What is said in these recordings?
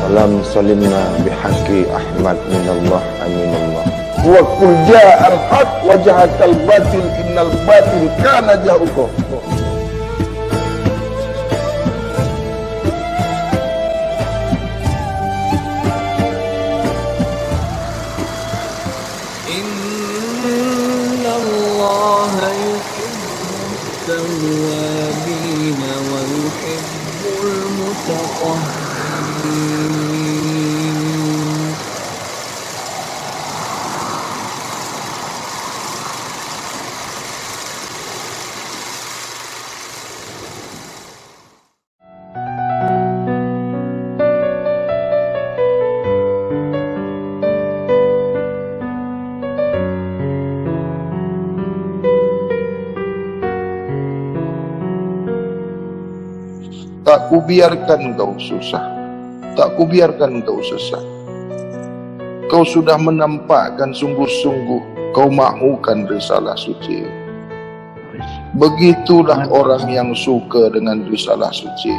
Salam salimna bihaqi Ahmad minallah aminallah. Wa qul ja'al haq wa jahaqal batil innal batil kana zahuqa. Innallaha yuhibbut tawwabin wa yuhibbul mutatahhirin. Tak kubiarkan kau susah, tak kubiarkan kau sesat. Kau sudah menampakkan sungguh-sungguh kau mahukan risalah suci. Begitulah orang yang suka dengan risalah suci.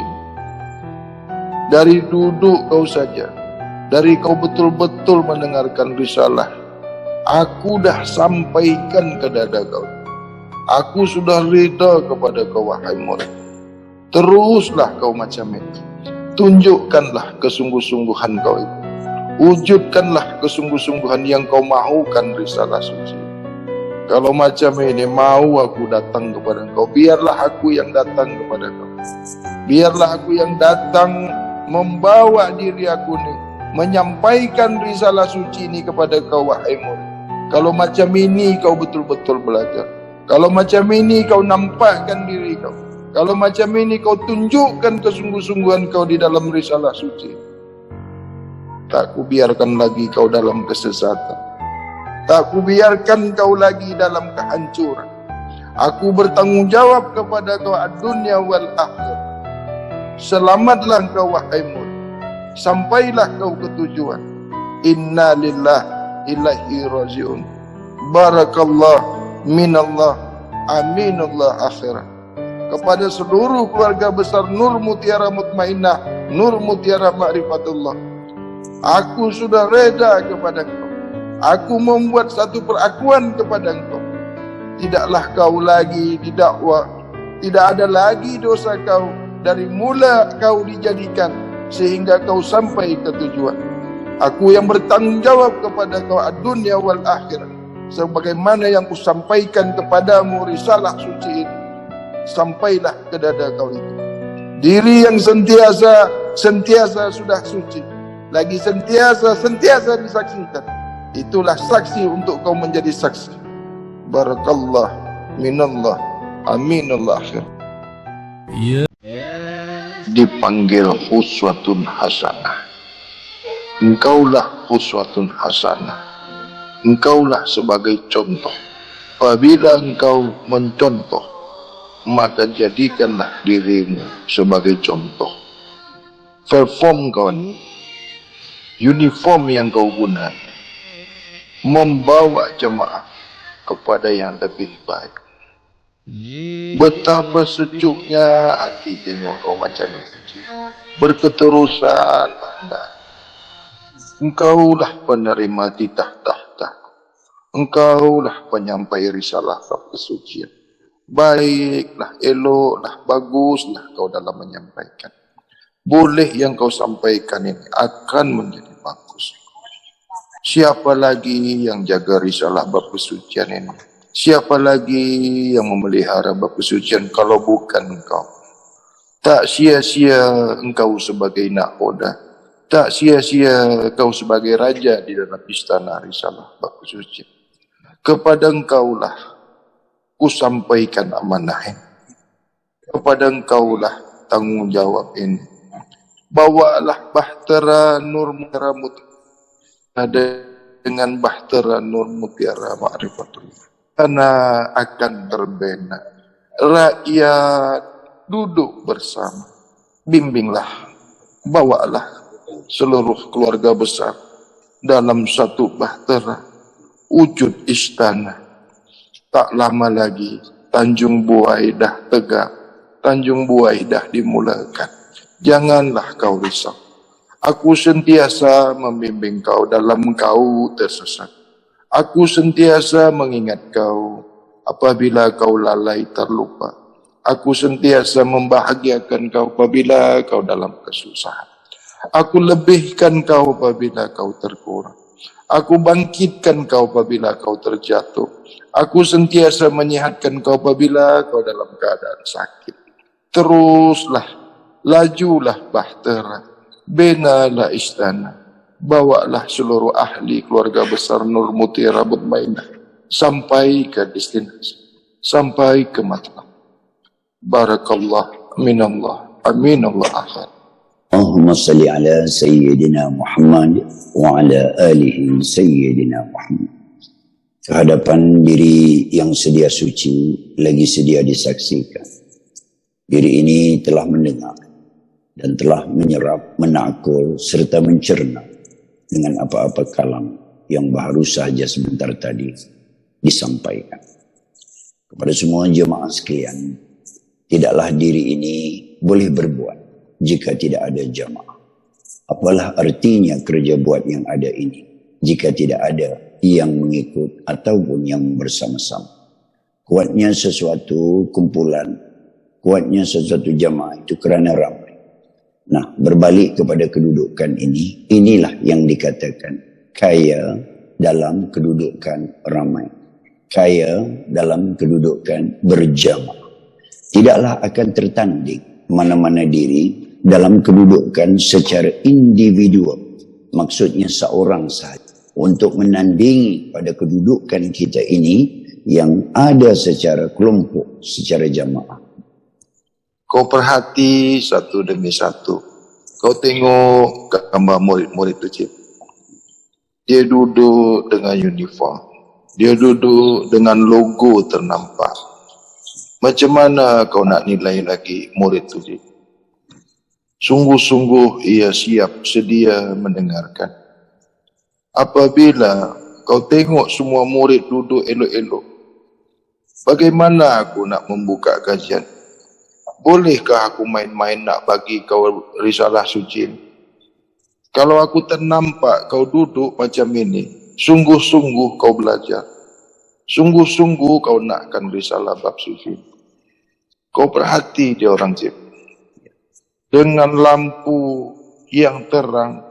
Dari duduk kau saja, dari kau betul-betul mendengarkan risalah, aku dah sampaikan ke dada kau. Aku sudah rida kepada kau wahai murid. Teruslah kau macam itu. Tunjukkanlah kesungguh-sungguhan kau itu. Wujudkanlah kesungguh-sungguhan yang kau mahukan risalah suci. Kalau macam ini, mau aku datang kepada engkau, biarlah aku yang datang kepada kau. Biarlah aku yang datang membawa diri aku ini, menyampaikan risalah suci ini kepada kau wahai murid. Kalau macam ini kau betul-betul belajar. Kalau macam ini kau nampakkan diri kau. Kalau macam ini kau tunjukkan kesungguh-sungguhan kau di dalam risalah suci, tak kubiarkan lagi kau dalam kesesatan. Tak kubiarkan kau lagi dalam kehancuran. Aku bertanggungjawab kepada kau ad-dunya wal akhir. Selamatlah kau wahai murid. Sampailah kau ke tujuan. Inna lillahi ilaihi raji'un. Barakallah minallah aminullah akhirat. Kepada seluruh keluarga besar Nur Mutiara Mutmainnah, Nur Mutiara Ma'rifatullah, aku sudah reda kepada engkau. Aku membuat satu perakuan kepada engkau. Tidaklah kau lagi didakwa, tidak ada lagi dosa kau dari mula kau dijadikan sehingga kau sampai ke tujuan. Aku yang bertanggung jawab kepada kau ad-dunya wal akhirah, sebagaimana yang kusampaikan kepadamu risalah suci ini. Sampailah ke dada kau itu. Diri yang sentiasa sudah suci, lagi sentiasa disaksikan. Itulah saksi untuk kau menjadi saksi. Barakallah minallah aminullah akhir. Dipanggil huswatun hasanah. Engkaulah huswatun hasanah. Engkaulah sebagai contoh. Apabila engkau mencontoh, maka jadikanlah dirimu sebagai contoh. Perform kau, uniform yang kau guna, membawa jemaah kepada yang lebih baik. Betapa sejuknya hati tengok kau macam itu. Berketerusan anda. Engkaulah penerima titah-tahta. Engkaulah penyampai risalah kesucian. Baiklah, eloklah, baguslah kau dalam menyampaikan. Boleh yang kau sampaikan ini akan menjadi bagus. Siapa lagi yang jaga risalah bab kesucian ini? Siapa lagi yang memelihara bab kesucian kalau bukan engkau? Tak sia-sia engkau sebagai nakhoda. Tak sia-sia kau sebagai raja di dalam istana risalah bab kesucian. Kepada engkaulah ku sampaikan amanah ini. Kepada engkaulah tanggungjawab ini. Bawalah bahtera Nur Mutiara ada dengan bahtera Nur Mutiara Ma'rifatullah. Karena akan terbina. Rakyat duduk bersama. Bimbinglah, bawalah seluruh keluarga besar dalam satu bahtera wujud istana. Tak lama lagi Tanjung Buai dah tegak, Tanjung Buai dah dimulakan. Janganlah kau risau. Aku sentiasa membimbing kau dalam kau tersesat. Aku sentiasa mengingat kau apabila kau lalai terlupa. Aku sentiasa membahagiakan kau apabila kau dalam kesusahan. Aku lebihkan kau apabila kau terkurang. Aku bangkitkan kau apabila kau terjatuh. Aku sentiasa menyehatkan kau apabila kau dalam keadaan sakit. Teruslah, lajulah bahtera, benalah istana. Bawalah seluruh ahli keluarga besar Nur Mutiara Mutmainah sampai ke destinasi, sampai ke matlab. Barakallah minallah, aminallah akhir. Allahumma salli ala Sayyidina Muhammad wa ala alihi Sayyidina Muhammad. Kehadapan diri yang sedia suci, lagi sedia disaksikan. Diri ini telah mendengar dan telah menyerap, menakul serta mencerna dengan apa-apa kalam yang baru saja sebentar tadi disampaikan. Kepada semua jemaah sekalian, tidaklah diri ini boleh berbuat jika tidak ada jamaah. Apalah artinya kerja buat yang ada ini jika tidak ada yang mengikut ataupun yang bersama-sama. Kuatnya sesuatu kumpulan, kuatnya sesuatu jamaah itu kerana ramai. Nah, berbalik kepada kedudukan ini, inilah yang dikatakan kaya dalam kedudukan ramai, kaya dalam kedudukan berjamaah. Tidaklah akan tertanding mana-mana diri dalam kedudukan secara individual, maksudnya seorang sahaja, untuk menandingi pada kedudukan kita ini yang ada secara kelompok, secara jamaah. Kau perhati satu demi satu. Kau tengok gambar murid-murid tu, Cik. Dia duduk dengan uniform. Dia duduk dengan logo ternampak. Macam mana kau nak nilai lagi murid tu, Cik? Sungguh-sungguh ia siap sedia mendengarkan. Apabila kau tengok semua murid duduk elok-elok, bagaimana aku nak membuka kajian? Bolehkah aku main-main nak bagi kau risalah suci? Kalau aku ternampak kau duduk macam ini, sungguh-sungguh kau belajar. Sungguh-sungguh kau nakkan risalah bab suci. Kau perhati dia orang, Cip. Dengan lampu yang terang,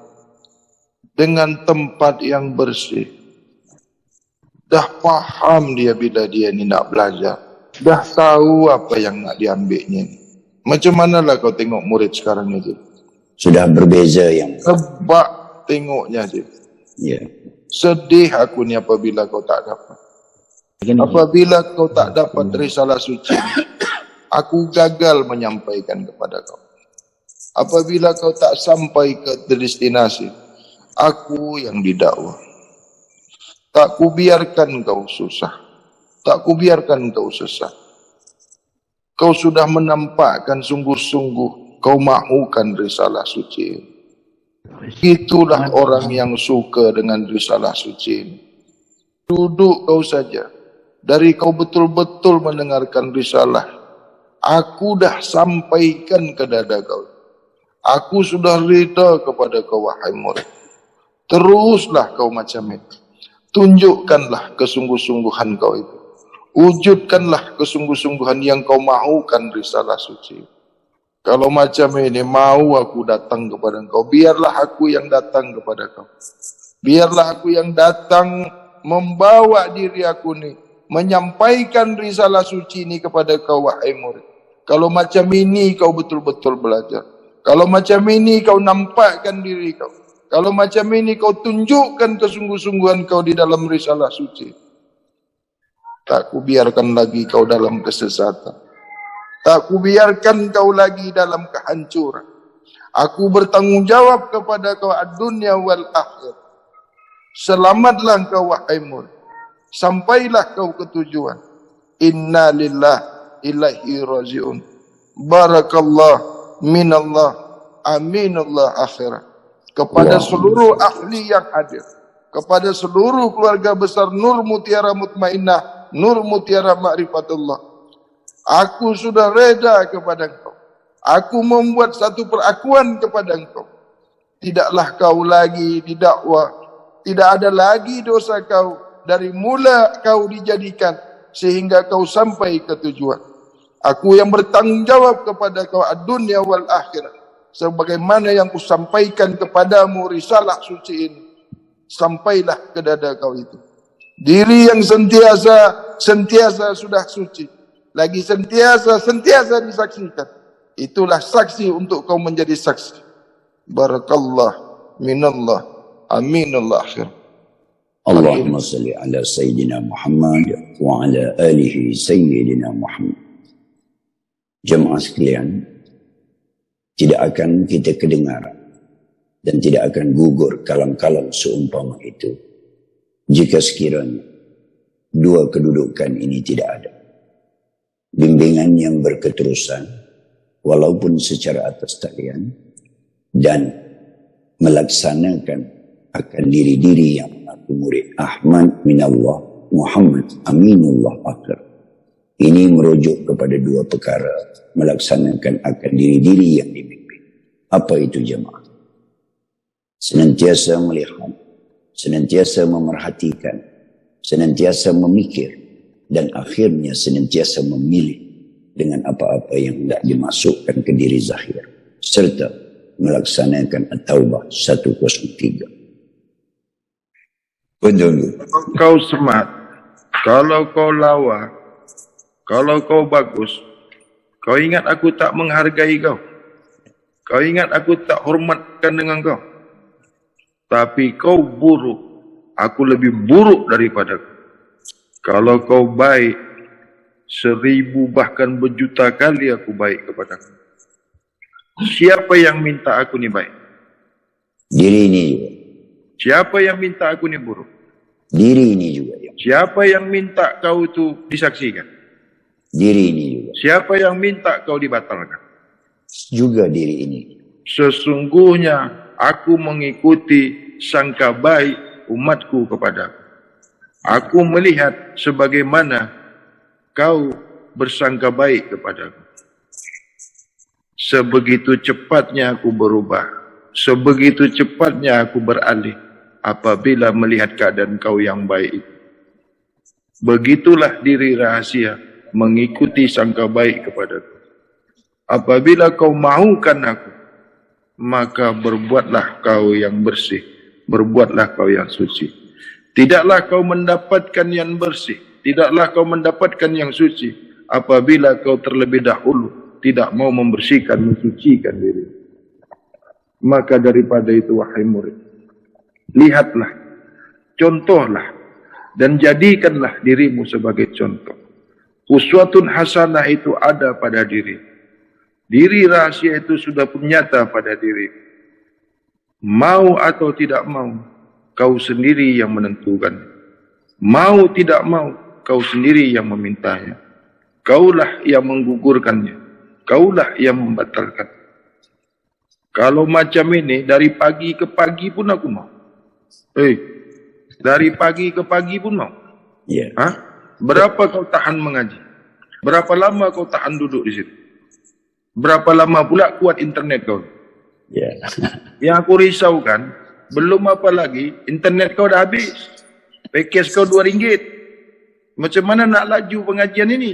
dengan tempat yang bersih. Dah faham dia bila dia ni nak belajar. Dah tahu apa yang nak diambilnya ni. Macam manalah kau tengok murid sekarang ni, Cik? Sudah berbeza yang Sebab tengoknya, Cik. ya. Sedih aku ni apabila kau tak dapat. Apabila kau tak dapat risalah suci, aku gagal menyampaikan kepada kau. Apabila kau tak sampai ke destinasi, aku yang didakwa. Tak kubiarkan kau susah. Tak kubiarkan kau sesat. Kau sudah menampakkan sungguh-sungguh kau mahukan risalah suci. Itulah orang yang suka dengan risalah suci. Duduk kau saja. Dari kau betul-betul mendengarkan risalah, aku dah sampaikan ke dada kau. Aku sudah rida kepada kau, wahai murid. Teruslah kau macam itu. Tunjukkanlah kesungguh-sungguhan kau itu. Wujudkanlah kesungguh-sungguhan yang kau mahukan risalah suci. Kalau macam ini, mau aku datang kepada kau, biarlah aku yang datang kepada kau. Biarlah aku yang datang membawa diri aku ni, menyampaikan risalah suci ini kepada kau, wahai murid. Kalau macam ini kau betul-betul belajar. Kalau macam ini kau nampakkan diri kau. Kalau macam ini kau tunjukkan kesungguh-sungguhan kau di dalam risalah suci. Tak kubiarkan lagi kau dalam kesesatan. Tak kubiarkan kau lagi dalam kehancuran. Aku bertanggungjawab kepada kau ad-dunya wal akhir. Selamatlah kau, wahai murid. Sampailah kau ke tujuan. Inna lillah ilaihi raji'un. Barakallah minallah aminallah akhirah. Kepada seluruh ahli yang hadir. Kepada seluruh keluarga besar Nur Mutiara Mutmainah, Nur Mutiara Ma'rifatullah. Aku sudah reda kepada engkau. Aku membuat satu perakuan kepada engkau. Tidaklah kau lagi didakwa, tidak ada lagi dosa kau dari mula kau dijadikan sehingga kau sampai ke tujuan. Aku yang bertanggungjawab kepada kau ad-dunya wal akhirah, sebagaimana yang kusampaikan kepadamu risalah suci ini, sampailah ke dada kau itu. Diri yang sentiasa sudah suci, lagi sentiasa disaksikan, itulah saksi untuk kau menjadi saksi. Barakallah minallah aminul akhir. Allahumma salli ala Sayyidina Muhammad wa ala alihi Sayyidina Muhammad. Jemaah sekalian, tidak akan kita kedengar dan tidak akan gugur kalam-kalam seumpama itu jika sekiranya dua kedudukan ini tidak ada. Bimbingan yang berketerusan walaupun secara atas talian dan melaksanakan akan diri-diri yang mengaku murid Ahmad minallah, Muhammad aminullah akhir. Ini merujuk kepada dua perkara, melaksanakan akan diri-diri yang dibimbing. Apa itu jemaah? Senantiasa melihat, senantiasa memerhatikan, senantiasa memikir, dan akhirnya senantiasa memilih dengan apa-apa yang hendak dimasukkan ke diri zahir, serta melaksanakan At-Taubah 103. Betul. Kau smart, kalau kau lawa, kalau kau bagus, kau ingat aku tak menghargai kau. Kau ingat aku tak hormatkan dengan kau. Tapi kau buruk, aku lebih buruk daripada kau. Kalau kau baik, 1000 bahkan berjuta kali aku baik kepada kau. Siapa yang minta aku ni baik? Diri ini juga. Siapa yang minta aku ni buruk? Diri ini juga. Siapa yang minta kau tu disaksikan? Diri ini juga. Siapa yang minta kau dibatalkan? Juga diri ini. Sesungguhnya aku mengikuti sangka baik umatku kepadaku. Aku melihat sebagaimana kau bersangka baik kepadaku. Sebegitu cepatnya aku berubah, sebegitu cepatnya aku beralih apabila melihat keadaan kau yang baik itu. Begitulah diri rahasia mengikuti sangka baik kepadaku. Apabila kau mahukan aku, maka berbuatlah kau yang bersih, berbuatlah kau yang suci. Tidaklah kau mendapatkan yang bersih, tidaklah kau mendapatkan yang suci apabila kau terlebih dahulu tidak mau membersihkan, mensucikan diri. Maka daripada itu wahai murid, lihatlah, contohlah, dan jadikanlah dirimu sebagai contoh. Uswatun hasanah itu ada pada diri. Diri rahasia itu sudah pun nyata pada diri. Mau atau tidak mau, kau sendiri yang menentukan. Mau tidak mau, kau sendiri yang memintanya. Kaulah yang menggugurkannya. Kaulah yang membatalkan. Kalau macam ini, dari pagi ke pagi pun aku mau. Dari pagi ke pagi pun mau. Ya. Berapa kau tahan mengaji? Berapa lama kau tahan duduk di situ? Berapa lama pula kuat internet kau? Ya. Yang aku risaukan, belum apa lagi, internet kau dah habis. Package kau RM2. Macam mana nak laju pengajian ini?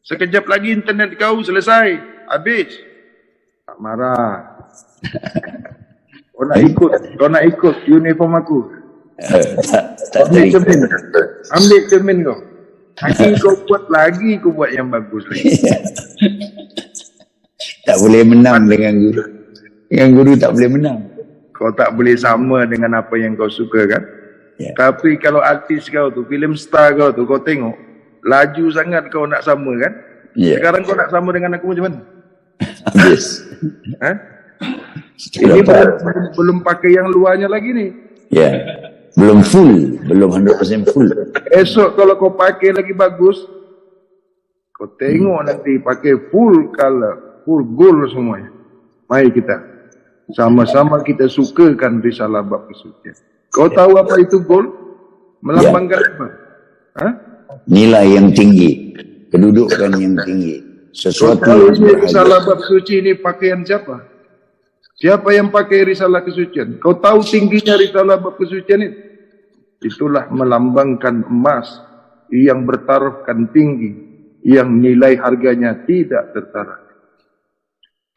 Sekejap lagi internet kau selesai, habis. Tak marah. Kau nak ikut uniform aku? Tak terima. Ambil cermin kau. Nanti kau buat lagi, kau buat yang bagus lagi. Tak boleh menang dengan guru. Dengan guru tak boleh menang. Kau tak boleh sama dengan apa yang kau suka kan? Ya. Tapi kalau artis kau tu, film star kau tu, kau tengok, laju sangat kau nak sama kan? Ya. Sekarang kau nak sama dengan aku macam mana? Habis. Ini belum pakai yang luarnya lagi ni. Ya. Belum full. Belum 100% full. Esok kalau kau pakai lagi bagus, kau tengok nanti pakai full color, full gold semuanya. Mari kita sama-sama kita sukakan risalah bab kesucian. Kau tahu apa itu gold? Melambangkan apa? Nilai yang tinggi, kedudukan yang tinggi, sesuatu Kau tahu yang berharga. risalah bab suci ini pakaian siapa? Siapa yang pakai risalah kesucian? Kau tahu tingginya risalah bab kesucian itu? Itulah melambangkan emas yang bertarafkan tinggi, yang nilai harganya tidak tertara.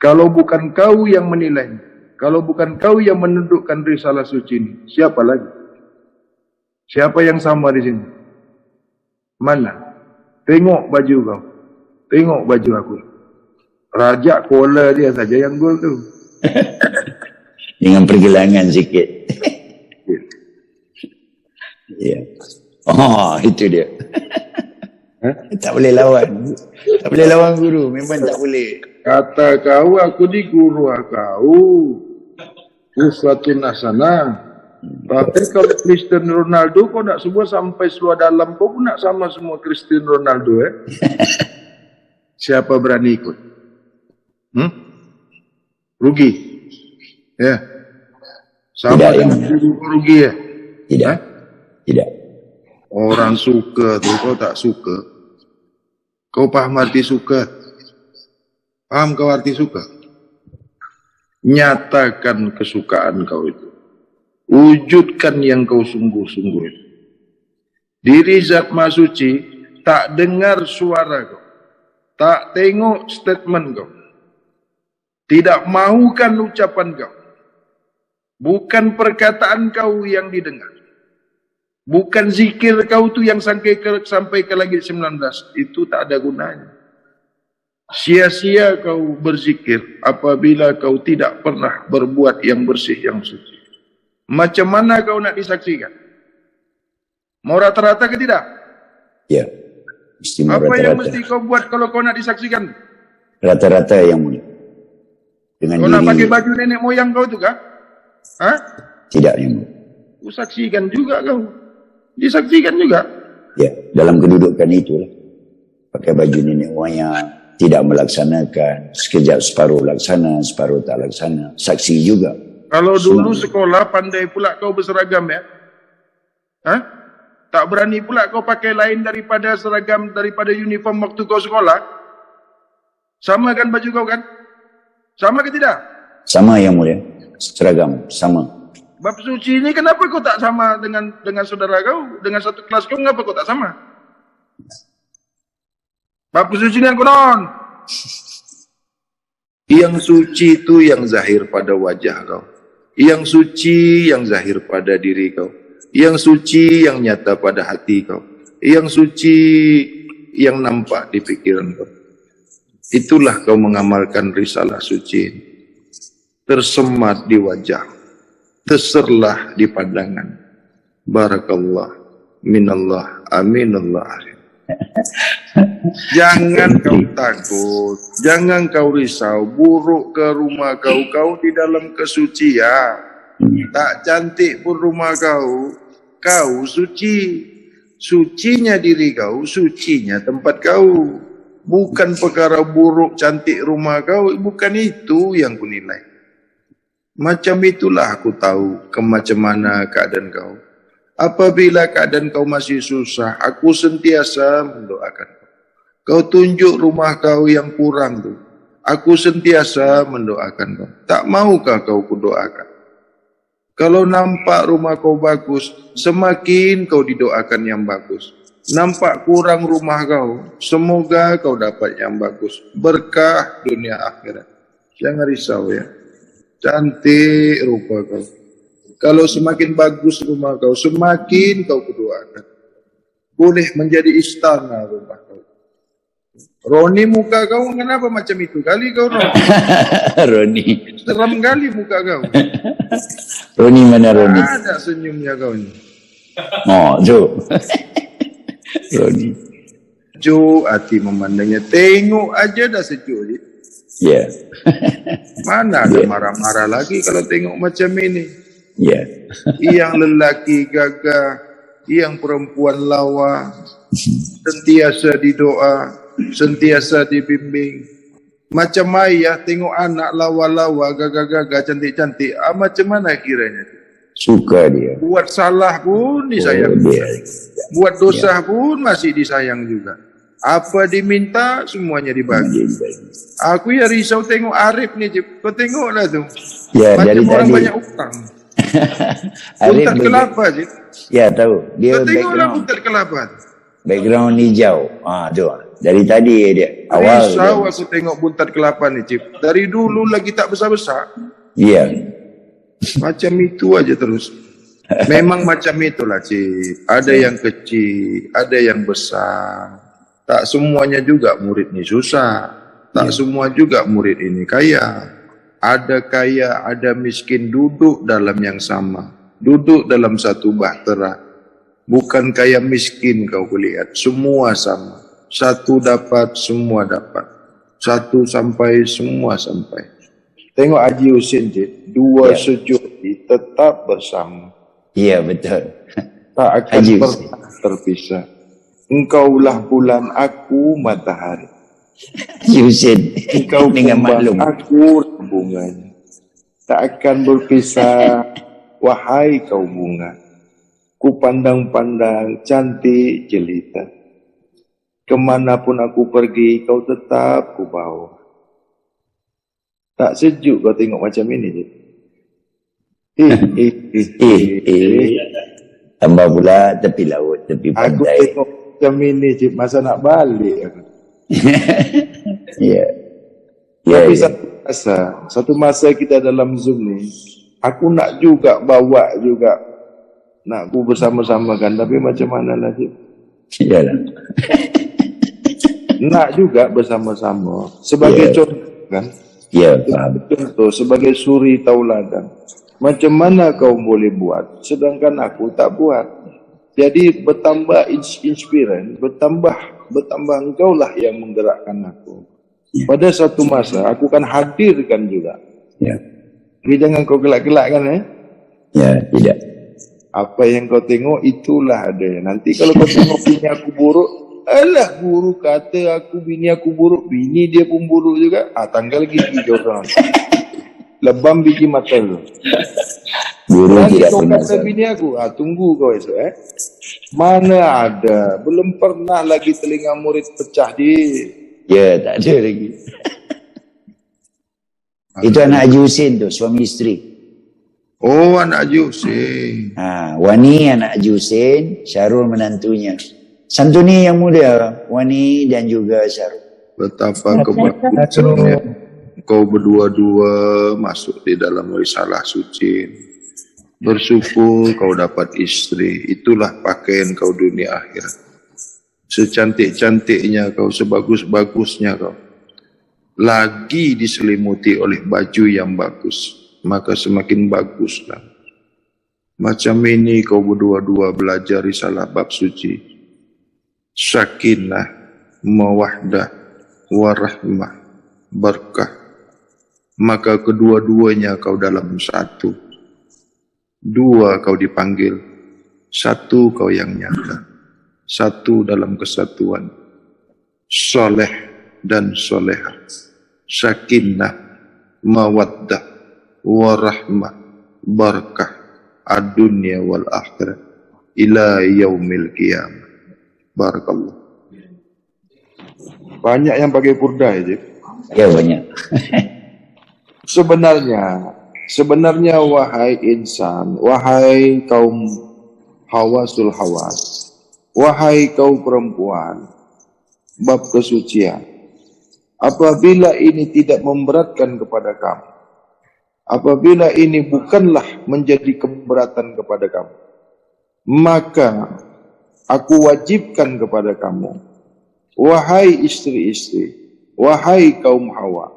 Kalau bukan kau yang menilai, kalau bukan kau yang menundukkan risalah suci ini, siapa lagi? Siapa yang sama di sini? Mana? Tengok baju kau, tengok baju aku. Rajak kola dia saja yang gol tu. Dengan pergelangan sikit. Ya. Oh, itu dia. Tak boleh lawan. Tak boleh lawan guru. Memang tak boleh. Kata kau, aku di guru kau. Uswatun hasanah. Tapi kalau Cristiano Ronaldo, kau nak semua sampai seluar dalam, kau pun nak sama semua Cristiano Ronaldo, Siapa berani ikut? Rugi. Ya. Sama Tidak, dengan guru rugi ya? Tidak. Tidak. Orang suka tu, kau tak suka. Kau paham arti suka? Paham kau arti suka? Nyatakan kesukaan kau itu. Wujudkan yang kau sungguh-sungguh itu. Diri zat maha suci tak dengar suara kau. Tak tengok statement kau. Tidak mahukan ucapan kau. Bukan perkataan kau yang didengar. Bukan zikir kau tu yang sampai ke langit 19. Itu tak ada gunanya. Sia-sia kau berzikir apabila kau tidak pernah berbuat yang bersih, yang suci. Macam mana kau nak disaksikan? Mau rata-rata ke tidak? Ya. Mesti mau Apa yang rata-rata. mesti kau buat kalau kau nak disaksikan? Rata-rata yang mulia. Dengan Kau nak pakai diri. baju nenek moyang kau tu kah? Hah? Tidak yang mulia. Kau saksikan juga kau. Disaksikan juga. Ya. Dalam kedudukan itulah. Pakai baju nenek moyang. Tidak melaksanakan. Sekejap separuh laksana. Separuh tak laksana. Saksi juga. Kalau dulu sekolah pandai pula kau berseragam ya? Hah? Tak berani pula kau pakai lain daripada seragam, daripada uniform waktu kau sekolah? Sama kan baju kau kan? Sama ke tidak? Sama yang mulia. Seragam. Sama. Bab suci ini kenapa kau tak sama dengan saudara kau? Dengan satu kelas kau, kenapa kau tak sama? Bab suci ini yang konon. Yang suci itu yang zahir pada wajah kau. Yang suci yang zahir pada diri kau. Yang suci yang nyata pada hati kau. Yang suci yang nampak di pikiran kau. Itulah kau mengamalkan risalah suci. Tersemat di wajah. Terserlah di pandangan. Barakallah. Minallah. Aminallah. Jangan kau takut. Jangan kau risau. Buruk ke rumah kau. Kau di dalam kesucian. Tak cantik pun rumah kau. Kau suci. Sucinya diri kau. Sucinya tempat kau. Bukan perkara buruk cantik rumah kau. Bukan itu yang ku nilai. Macam itulah aku tahu macam mana keadaan kau. Apabila keadaan kau masih susah, aku sentiasa mendoakan kau. Kau tunjuk rumah kau yang kurang tu. Aku sentiasa mendoakan kau. Tak maukah kau kudoakan? Kalau nampak rumah kau bagus, semakin kau didoakan yang bagus. Nampak kurang rumah kau, semoga kau dapat yang bagus. Berkah dunia akhirat. Jangan risau ya. Cantik rupa kau. Kalau semakin bagus rumah kau, semakin kau kudoakan. Boleh menjadi istana rumah kau. Roni, muka kau kenapa macam itu? Kali kau Roni. Roni. Seram kali muka kau. Roni mana Roni? Ada senyumnya kau ni. Oh, tu. Roni. Sejuk hati memandangnya. Tengok aja dah sejuk je. Ya. Mana ada marah-marah lagi kalau tengok macam ini. Ya. Yang lelaki gagah, yang perempuan lawa, sentiasa didoa, sentiasa dibimbing. Macam ayah tengok anak lawa-lawa, gagah-gagah, cantik-cantik. Macam mana kiranya? Suka dia. Buat salah pun disayang. Oh, dia. Buat dosa pun masih disayang juga. Apa diminta, semuanya dibagi. Aku ya risau tengok Arif ni, Cip. Kau tengoklah tu. Ya, dari Macam orang tadi. banyak utang. Arif Buntat kelapa, Cip. Ya, tahu. Dia Kau tengoklah background. buntat kelapa. Background hijau. Tu. Dari tadi dia. Awal. Risau aku tengok buntat kelapa ni, Cip. Dari dulu lagi tak besar-besar. Ya. Macam itu aja terus. Memang macam itulah, Cip. Ada yang kecil, ada yang besar. Tak semuanya juga murid ni susah. Tak semua juga murid ini kaya. Ada kaya, ada miskin, duduk dalam yang sama. Duduk dalam satu bahtera. Bukan kaya miskin kau lihat. Semua sama. Satu dapat, semua dapat. Satu sampai, semua sampai. Tengok Haji Husin, Cik. Dua sejudi tetap bersama. Ya, betul. Tak akan Haji pernah terpisah. Engkaulah bulan, aku matahari. Yusin. Engkau Dengan kumbang, maklum. aku bunganya. Tak akan berpisah, wahai kau bunga. Ku pandang-pandang cantik jelita. Kemanapun aku pergi, kau tetap ku bawa. Tak sejuk kau tengok macam ini, je. Tambah pula tepi laut, tepi Aku pantai. tengok macam ini, Cik. Masa nak balik aku. Ya. Ya, Tapi ya. satu masa kita dalam Zoom ni, aku nak juga bawa juga, nak ku bersama-sama kan, tapi macam mana lah, Cik? Yalah. Nak juga bersama-sama, sebagai contoh kan, Ya, faham. contoh, sebagai suri tauladan. Macam mana kau boleh buat, sedangkan aku tak buat. Jadi bertambah inspiran, bertambah engkau lah yang menggerakkan aku. Pada satu masa, aku kan hadirkan juga. Ya. Tapi jangan kau gelak-gelak kan, Ya, tidak. Apa yang kau tengok itulah ada. Nanti kalau kau tengok bini aku buruk, alah guru kata aku bini aku buruk, bini dia pun buruk juga. Tanggal lagi 3 orang. Lebam biji mata tu. Guru Nanti tidak kau pernah kata salah. bini aku, tunggu kau esok Mana ada, belum pernah lagi telinga murid pecah dia. Ya, tak ada lagi. Itu anak Haji Husin tu, suami isteri. Oh, anak Yusuf. Wani anak Haji Husin, Syarul menantunya. Santuni yang muda, Wani dan juga Syarul. Betapa kebagusannya kau berdua-dua masuk di dalam risalah suci. Bersyukur kau dapat istri. Itulah pakaian kau dunia akhirat. Secantik-cantiknya kau, sebagus-bagusnya kau, lagi diselimuti oleh baju yang bagus, maka semakin baguslah. Macam ini kau berdua-dua belajar risalah bab suci. Sakinah, mawahdah, warahmah, berkah. Maka kedua-duanya kau dalam satu. Dua kau dipanggil, satu kau yang nyata. Satu dalam kesatuan. Soleh dan solehah. Sakinah, mawaddah, warahmah, barakah, ad-dunya wal akhirat, ila yaumil qiyamah. Barakallah. Banyak yang pakai purda ya, Cik? Ya, banyak. Sebenarnya wahai insan, wahai kaum hawasul hawas, wahai kaum perempuan, bab kesucian, apabila ini tidak memberatkan kepada kamu, apabila ini bukanlah menjadi keberatan kepada kamu, maka aku wajibkan kepada kamu, wahai istri-istri, wahai kaum hawa,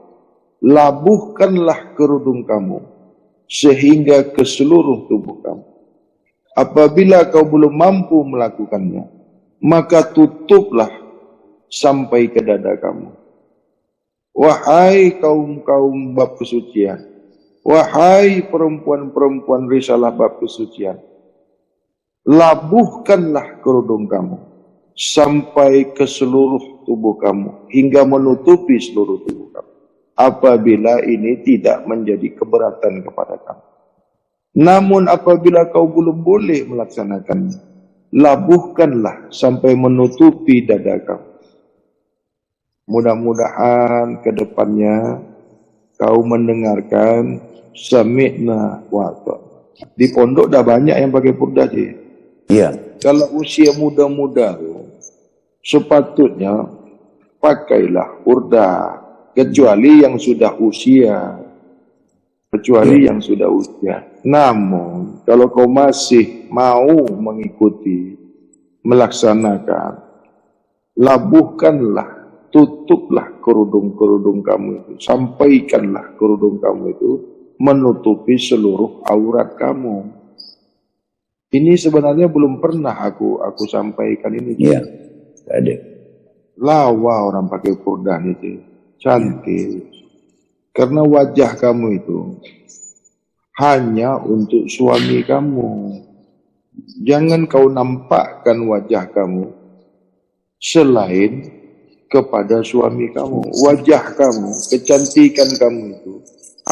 labuhkanlah kerudung kamu sehingga ke seluruh tubuh kamu. Apabila kau belum mampu melakukannya, maka tutuplah sampai ke dada kamu. Wahai kaum-kaum bab kesucian, wahai perempuan-perempuan risalah bab kesucian, labuhkanlah kerudung kamu sampai ke seluruh tubuh kamu, hingga menutupi seluruh tubuh kamu. Apabila ini tidak menjadi keberatan kepada kamu. Namun apabila kau belum boleh melaksanakannya, labuhkanlah sampai menutupi dada kamu. Mudah-mudahan ke depannya kau mendengarkan sami'na wa ata'na. Di pondok dah banyak yang pakai purdah je. Ya. Kalau usia muda-muda tu, sepatutnya pakailah purdah. Kecuali yang sudah usia. Yang sudah usia. Namun, kalau kau masih mau mengikuti, melaksanakan, labuhkanlah, tutuplah kerudung-kerudung kamu itu. Sampaikanlah kerudung kamu itu menutupi seluruh aurat kamu. Ini sebenarnya belum pernah aku sampaikan ini. Ya. Ada. Lawa orang pakai purdah itu. Cantik. Karena wajah kamu itu hanya untuk suami kamu. Jangan kau nampakkan wajah kamu selain kepada suami kamu. Wajah kamu, kecantikan kamu itu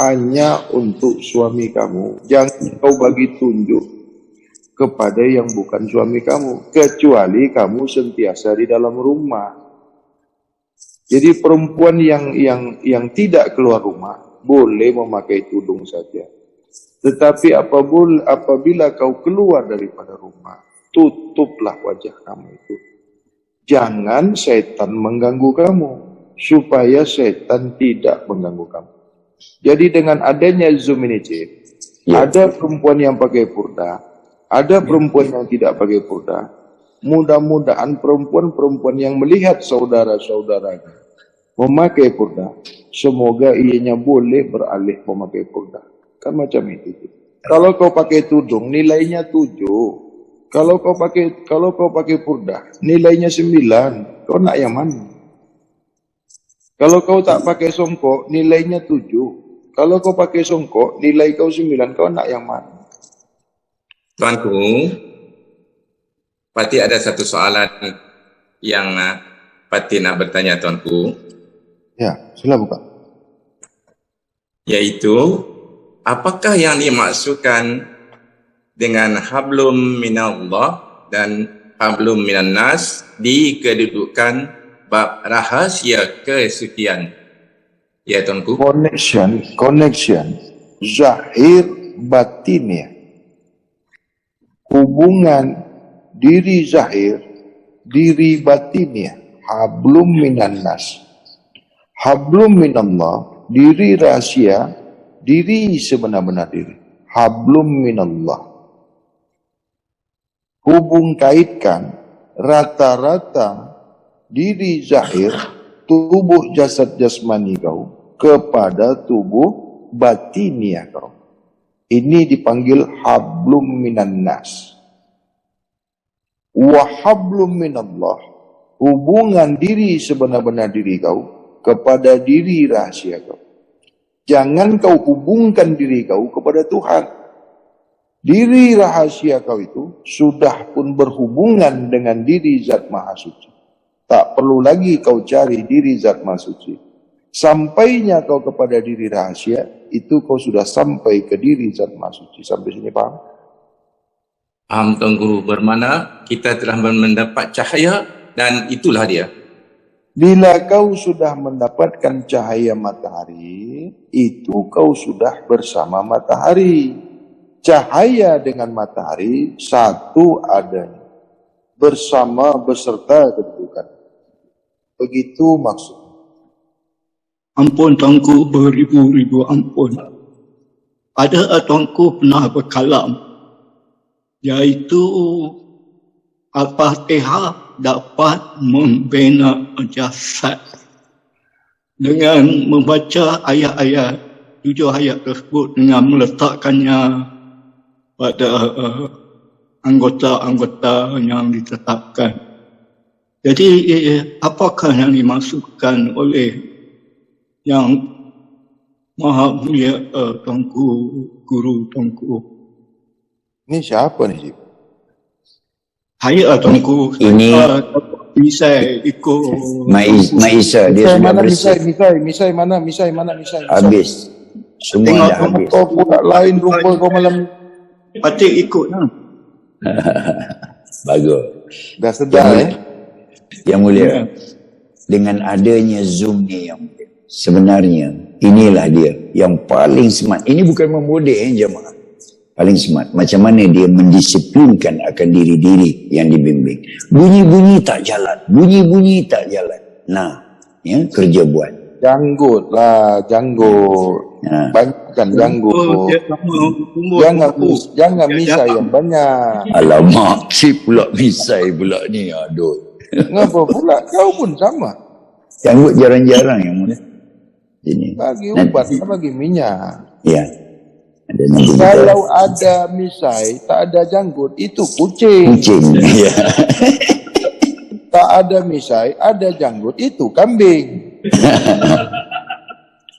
hanya untuk suami kamu. Jangan kau bagi tunjuk kepada yang bukan suami kamu, kecuali kamu sentiasa di dalam rumah. Jadi perempuan yang tidak keluar rumah boleh memakai tudung saja. Tetapi apabila kau keluar daripada rumah, tutuplah wajah kamu itu. Jangan setan mengganggu kamu, supaya setan tidak mengganggu kamu. Jadi dengan adanya Zoom ini, ada perempuan yang pakai purdah, ada perempuan yang tidak pakai purdah. Mudah-mudahan perempuan-perempuan yang melihat saudara-saudaranya memakai purdah, semoga ianya boleh beralih memakai purdah. Kan macam itu. Kalau kau pakai tudung, nilainya 7. Kalau kau pakai purdah, nilainya 9. Kau nak yang mana? Kalau kau tak pakai songkok, nilainya 7. Kalau kau pakai songkok, nilai kau 9. Kau nak yang mana? Tuanku, Pati ada satu soalan yang Pati nak bertanya Tuanku. Ya, sila buka. Yaitu, apakah yang dimaksudkan dengan hablum minallah dan hablum minan nas di kedudukan bab rahasia kesucian? Ya Tuanku. Connection zahir batinnya. Hubungan diri zahir, diri batinnya. Hablum minan nas. Hablum minallah, diri rahasia, diri sebenar-benar diri. Hablum minallah. Hubung kaitkan rata-rata diri zahir, tubuh jasad jasmani kau kepada tubuh batinia kau. Ini dipanggil hablum minan nas. Wa hablum minallah, hubungan diri sebenar-benar diri kau kepada diri rahasia kau. Jangan kau hubungkan diri kau kepada Tuhan. Diri rahasia kau itu sudah pun berhubungan dengan diri Zat Maha Suci. Tak perlu lagi kau cari diri Zat Maha Suci. Sampainya kau kepada diri rahasia, itu kau sudah sampai ke diri Zat Maha Suci. Sampai sini paham? Paham Tuan Guru, bermakna kita telah mendapat cahaya dan itulah dia. Bila kau sudah mendapatkan cahaya matahari, itu kau sudah bersama matahari. Cahaya dengan matahari satu adanya. Bersama beserta kedudukan. Begitu maksudnya. Ampun Tuanku, beribu-ribu ampun. Ada Tuanku pernah berkalam, iaitu Al-Fatihah dapat membina jasad dengan membaca ayat-ayat, 7 ayat tersebut dengan meletakkannya pada anggota-anggota yang ditetapkan. Jadi apakah yang dimaksudkan oleh yang Maha Mulia Tuanku, Guru Tuanku? Ini siapa nih? Saya Tuanku. Ini Misai ikut Maisa dia sudah Mana bersih. Misai mana? Habis. Semua dah habis. Kau pula lain rupa kau malam. Patut ikut lah. Bagus. Dah sedar Yang mulia. dengan adanya Zoom ni yang sebenarnya inilah dia yang paling smart. Ini bukan membodek jemaah. Paling smart. Macam mana dia mendisiplinkan akan diri-diri yang dibimbing. Bunyi-bunyi tak jalan. Bunyi-bunyi tak jalan. Nah, ya, kerja buat. Janggut lah, janggut. Ha. Banyakkan janggut. Jangan misai yang banyak. Alamak, si pula misai pula ni. Aduh. Ngapa pula? Kau pun sama. Janggut jarang-jarang yang muda. Sini. Bagi ubat, bagi minyak. Ya. Ada nanti Kalau ada misai, tak ada janggut, itu kucing. kucing. Ya. Tak ada misai, ada janggut, itu kambing.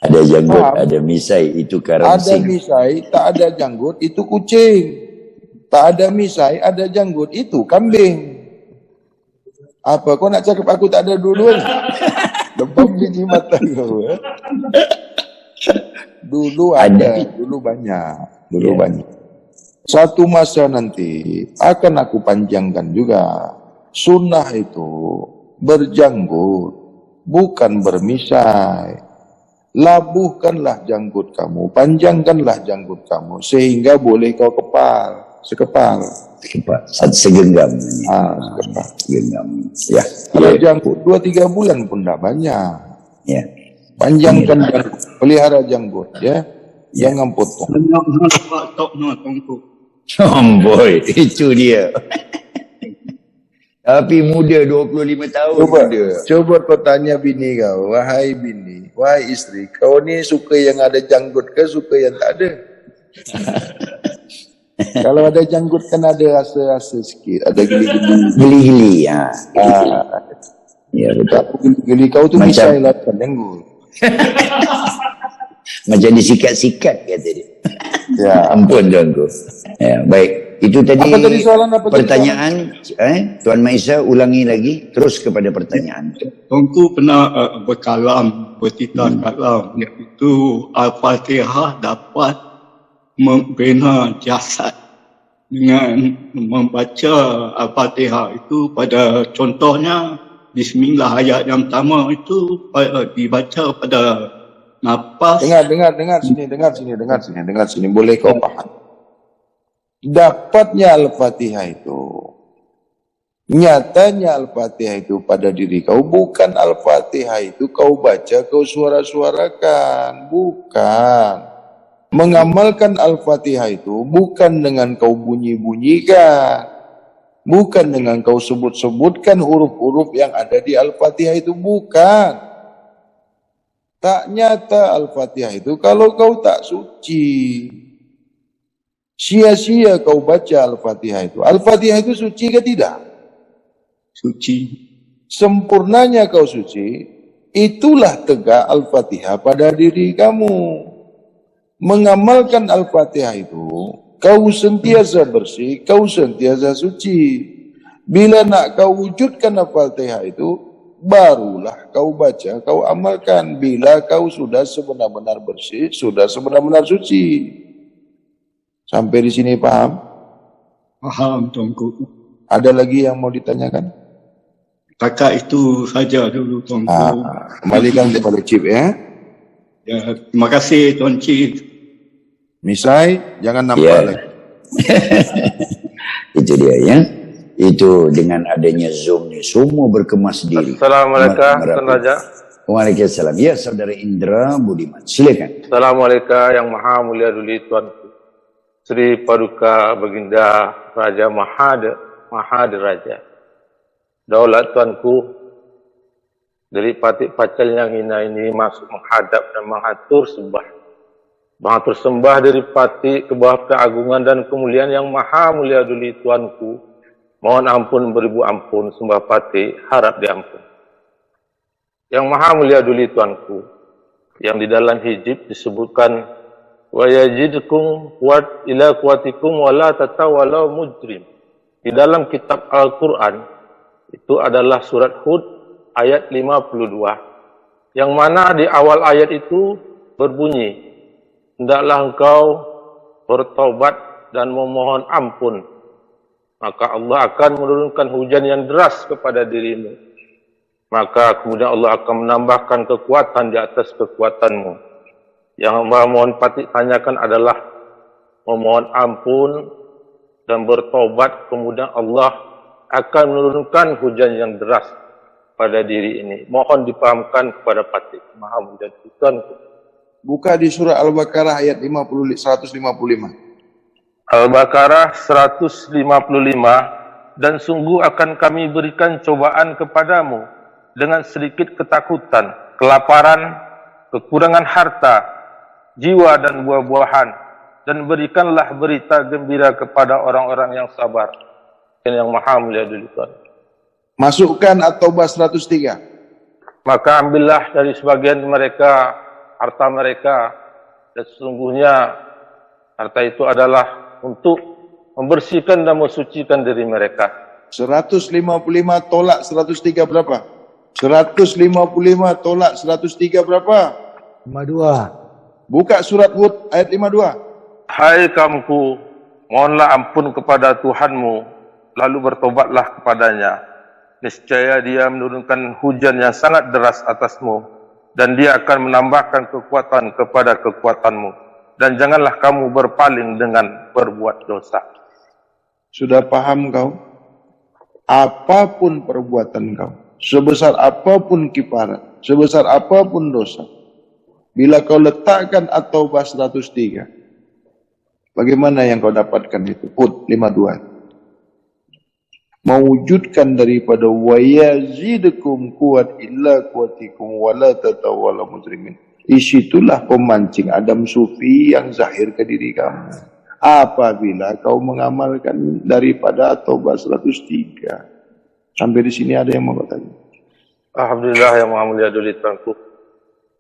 Ada janggut, Faham? ada misai, itu Ada karangsing. misai, tak ada janggut, itu kucing. Tak ada misai, ada janggut, itu kambing. Apa kau nak cakap aku tak ada dua-duanya? Lepas biji mata kau. Dulu ada, dulu banyak, dulu Ya. banyak. Satu masa nanti akan aku panjangkan juga. Sunnah itu berjanggut, bukan bermisai. Labuhkanlah janggut kamu, panjangkanlah janggut kamu, sehingga boleh kau sekepal. Cepat, segenggam ini. Sekepal. Segenggam. Ya. Kalau Ya. janggut 2-3 bulan pun dah banyak. Ya. Panjangkan janggut, pelihara janggut, ya. Jangan potong. Boy, itu dia. Tapi muda 25 tahun muda. Coba kau tanya bini kau, wahai bini, wahai isteri, kau ni suka yang ada janggut ke suka yang tak ada? Kalau ada janggut kan ada rasa-rasa sikit, ada geli-geli. Geli-geli, ya. Ya, betul. Geli kau tu Macam- misai lah kan janggut. Macam disikat-sikat kata dia. Ya. Ampun tuanku. Ya, baik. Itu tadi Apa tadi soalan, apa tadi pertanyaan. Tuan Maisa ulangi lagi terus kepada pertanyaan. Tuanku pernah berkalam, bertitah kalam, iaitu Al-Fatihah dapat membina jasad dengan membaca Al-Fatihah itu pada contohnya Bismillah ayat yang pertama itu dibaca pada nafas. Dengar sini, boleh kau faham. Dapatnya Al-Fatihah itu, nyatanya Al-Fatihah itu pada diri kau, bukan Al-Fatihah itu kau baca, kau suara-suarakan, bukan. Mengamalkan Al-Fatihah itu bukan dengan kau bunyi-bunyikan, bukan dengan kau sebut-sebutkan huruf-huruf yang ada di Al-Fatihah itu, bukan. Tak nyata Al-Fatihah itu kalau kau tak suci. Sia-sia kau baca Al-Fatihah itu. Al-Fatihah itu suci ke tidak? Suci. Sempurnanya kau suci, itulah tegak Al-Fatihah pada diri kamu. Mengamalkan Al-Fatihah itu, kau sentiasa bersih, kau sentiasa suci. Bila nak kau wujudkan Al-Fatihah itu, barulah kau baca, kau amalkan. Bila kau sudah sebenar-benar bersih, sudah sebenar-benar suci. Sampai di sini paham? Faham tuanku. Ada lagi yang mau ditanyakan? Takat itu saja dulu tuanku. Kembalikan kepada Cip ya. Ya, terima kasih Tuan Cik. Misai, jangan nampak Ya. lagi. Itu dia ya. Itu dengan adanya Zoom ni semua berkemas diri. Assalamualaikum Tuan Raja. Waalaikumsalam. Ya, saudara Indra Budiman. Silakan. Assalamualaikum yang maha mulia duli Tuanku. Sri Paduka Baginda Raja Mahad Raja. Daulat Tuanku, dari patik pacal yang hina ini masuk menghadap dan mengatur sembah. Mengatur sembah dari patik ke bawah keagungan dan kemuliaan yang maha mulia duli Tuanku. Mohon ampun beribu ampun sembah patik, harap diampun. Yang maha mulia duli Tuanku, yang di dalam hijab disebutkan wa yazidkum quwwat ila quwwatikum wa la tatawallaw mujrim. Di dalam kitab Al-Quran itu adalah surat Hud ayat 52, yang mana di awal ayat itu berbunyi, hendaklah engkau bertaubat dan memohon ampun, maka Allah akan menurunkan hujan yang deras kepada dirimu. maka kemudian Allah akan menambahkan kekuatan di atas kekuatanmu. Yang hamba mohon patih tanyakan adalah memohon ampun dan bertobat, kemudian Allah akan menurunkan hujan yang deras pada diri ini. Mohon dipahamkan kepada patih. Maha mulia Tuhanku. Buka di surah Al-Baqarah ayat 155. Al-Baqarah 155, dan sungguh akan kami berikan cobaan kepadamu dengan sedikit ketakutan, kelaparan, kekurangan harta, jiwa dan buah-buahan, dan berikanlah berita gembira kepada orang-orang yang sabar. Yang Maha Mulia dulu Tuhan. Masukkan At-Taubah 103. Maka ambillah dari sebagian mereka harta mereka, dan sesungguhnya harta itu adalah untuk membersihkan dan mensucikan diri mereka. 155 tolak 103 berapa? 155 tolak 103 berapa? 52. Buka surat Hud ayat 52. Hai kaumku, mohonlah ampun kepada Tuhanmu, lalu bertobatlah kepadanya. Niscaya Dia menurunkan hujan yang sangat deras atasmu, dan Dia akan menambahkan kekuatan kepada kekuatanmu. Dan janganlah kamu berpaling dengan berbuat dosa. Sudah paham kau? Apapun perbuatan kau, sebesar apapun kiparat, sebesar apapun dosa, bila kau letakkan At-Taubah 103, bagaimana yang kau dapatkan itu? Hud 52. Mewujudkan daripada wa yazidukum quwwat illa quwwatikum wa la tatawalla mujrimin. Isitulah pemancing Adam Sufi yang zahir ke diri kamu. Apabila kau mengamalkan daripada At-Taubah 103. Sampai di sini ada yang mau tanya. Alhamdulillah yang Maha Mulia dulu Tuhanku.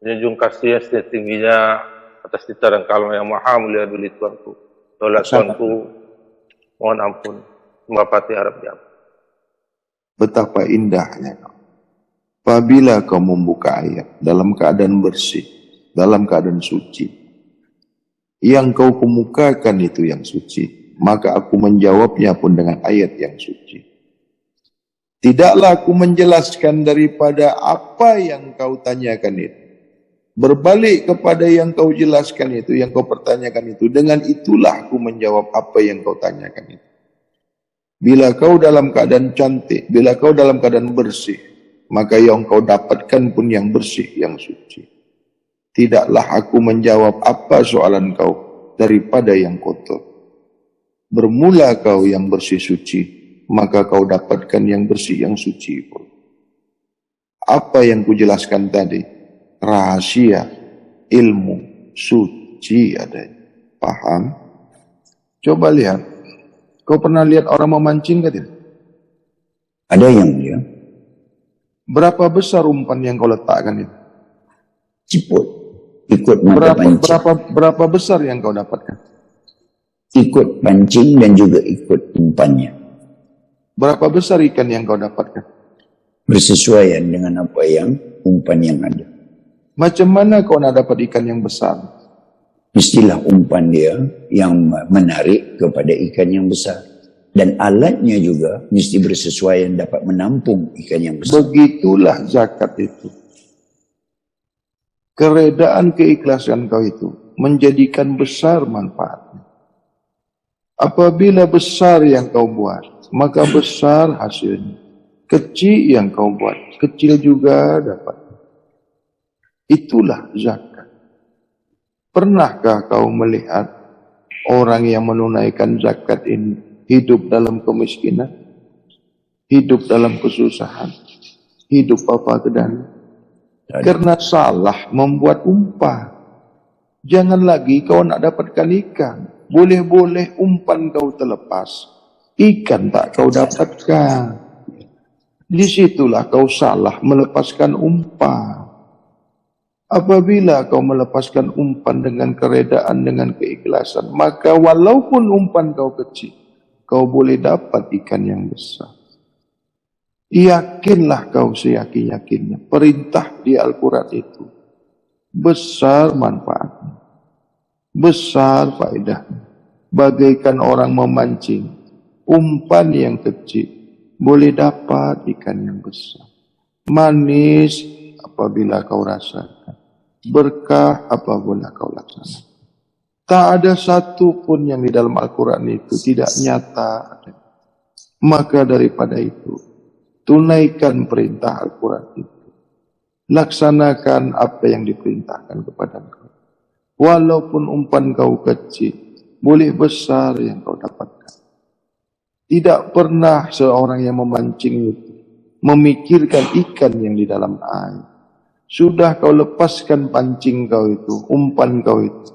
Menjunjung kasih yang setingginya atas titah dan kalam yang Maha Mulia dulu Tuhanku. Tolak Tuhanku, mohon ampun. Mengapati harap diampun. Betapa indahnya kau. Apabila kau membuka ayat dalam keadaan bersih, dalam keadaan suci, yang kau kemukakan itu yang suci, maka aku menjawabnya pun dengan ayat yang suci. Tidaklah aku menjelaskan daripada apa yang kau tanyakan itu, berbalik kepada yang kau jelaskan itu, yang kau pertanyakan itu, dengan itulah aku menjawab apa yang kau tanyakan itu. Bila kau dalam keadaan cantik, bila kau dalam keadaan bersih, maka yang kau dapatkan pun yang bersih, yang suci. Tidaklah aku menjawab apa soalan kau daripada yang kotor. Bermula kau yang bersih suci, maka kau dapatkan yang bersih, yang suci pun. Apa yang kujelaskan tadi? Rahasia, ilmu, suci adanya. Paham? Coba lihat. Kau pernah lihat orang memancing ke tidak? Ada yang dia Berapa besar umpan yang kau letakkan itu? ciput, ikut mata pancing. Berapa besar yang kau dapatkan? Ikut pancing dan juga ikut umpannya. Berapa besar ikan yang kau dapatkan? Bersesuaian dengan apa yang umpan yang ada. Macam mana kau nak dapat ikan yang besar? Mestilah umpan dia yang menarik kepada ikan yang besar. Dan alatnya juga mesti bersesuaian dapat menampung ikan yang besar. Begitulah zakat itu. Keredaan keikhlasan kau itu menjadikan besar manfaatnya. Apabila besar yang kau buat, maka besar hasilnya. Kecil yang kau buat, kecil juga dapat. Itulah zakat. Pernahkah kau melihat orang yang menunaikan zakat ini hidup dalam kemiskinan, hidup dalam kesusahan, hidup apa kedana? Karena salah membuat umpan. Jangan lagi kau nak dapatkan ikan. Boleh-boleh umpan kau terlepas, ikan tak kau dapatkan. Disitulah kau salah melepaskan umpan. Apabila kau melepaskan umpan dengan keredaan, dengan keikhlasan, maka walaupun umpan kau kecil, kau boleh dapat ikan yang besar. Yakinlah kau seyakin-yakinnya. Perintah di Al-Quran itu besar manfaatnya, besar faedahnya. Bagaikan orang memancing, umpan yang kecil boleh dapat ikan yang besar. manis apabila kau rasakan, berkah apabila kau laksanakan. Tak ada satu pun yang di dalam Al-Quran itu tidak nyata. Maka daripada itu, tunaikan perintah Al-Quran itu. Laksanakan apa yang diperintahkan kepada kau. Walaupun umpan kau kecil, boleh besar yang kau dapatkan. Tidak pernah seorang yang memancing itu memikirkan ikan yang di dalam air. Sudah kau lepaskan pancing kau itu, umpan kau itu.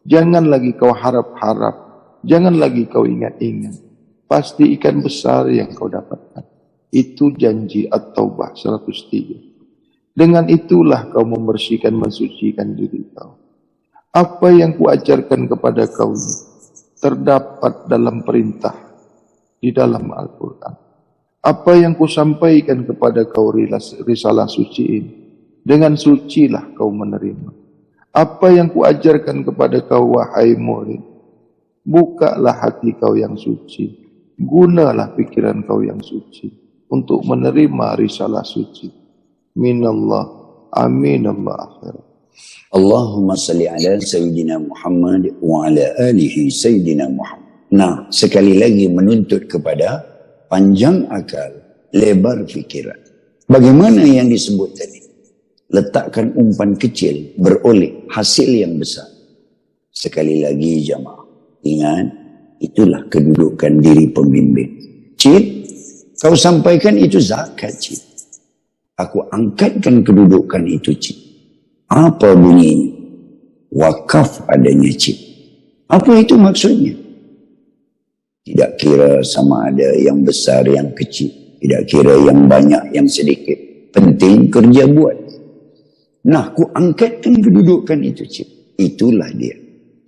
Jangan lagi kau harap-harap, jangan lagi kau ingat-ingat. Pasti ikan besar yang kau dapatkan. Itu janji At-Taubah 103. Dengan itulah kau membersihkan, mensucikan diri kau. Apa yang kuajarkan kepada kau ini terdapat dalam perintah di dalam Al-Quran. Apa yang kusampaikan kepada kau risalah suci ini, dengan sucilah kau menerima. Apa yang kuajarkan kepada kau wahai murid, bukalah hati kau yang suci, gunalah pikiran kau yang suci untuk menerima risalah suci. Minallah, amin Allah akhir. Allahumma salli ala Sayyidina Muhammad wa ala alihi Sayyidina Muhammad. Nah, sekali lagi menuntut kepada panjang akal, lebar fikiran. Bagaimana yang disebut tadi? Letakkan umpan kecil, beroleh hasil yang besar. Sekali lagi jamaah, ingat, itulah kedudukan diri pembimbing. Cip, kau sampaikan itu zakat, Cip. Aku angkatkan kedudukan itu, Cip. Apa bunyi ini? Wakaf adanya, Cip. Apa itu maksudnya? Tidak kira sama ada yang besar, yang kecil. Tidak kira yang banyak, yang sedikit. Penting kerja buat. Nah, ku angkatkan kedudukan itu, Cip. Itulah dia.